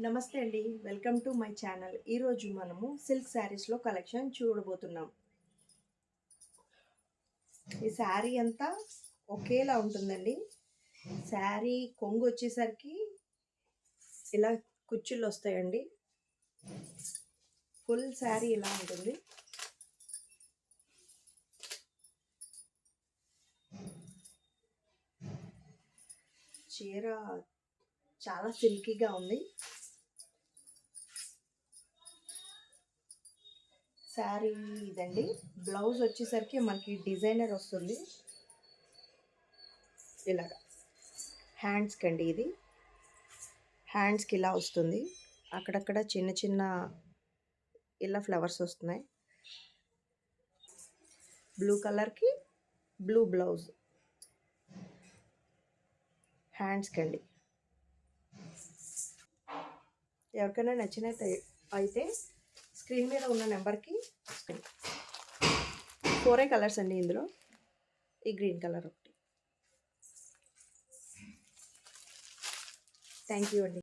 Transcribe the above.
నమస్తే అండి, welcome to my channel. ఈరోజు మనము సిల్క్ శారీస్లో కలెక్షన్ చూడబోతున్నాం. ఈ శారీ అంతా ఒకేలా ఉంటుందండి. శారీ కొంగు వచ్చేసరికి ఇలా కుచ్చుళ్ళు వస్తాయండి. ఫుల్ శారీ ఇలా ఉంటుంది. చీర చాలా సిల్కీగా ఉంది. శారీ ఇదండి. బ్లౌజ్ వచ్చేసరికి మనకి డిజైనర్ వస్తుంది. ఇలాగా హ్యాండ్స్కి అండి, ఇది హ్యాండ్స్కి ఇలా వస్తుంది. అక్కడక్కడ చిన్న చిన్న ఇలా ఫ్లవర్స్ వస్తున్నాయి. బ్లూ కలర్కి బ్లూ బ్లౌజ్ హ్యాండ్స్కి అండి. ఎవరికైనా నచ్చినట్టు అయితే స్క్రీన్ మీద ఉన్న నెంబర్కి 4 కలర్స్ అండి. ఇందులో ఈ గ్రీన్ కలర్ ఒకటి. థ్యాంక్ యూ అండి.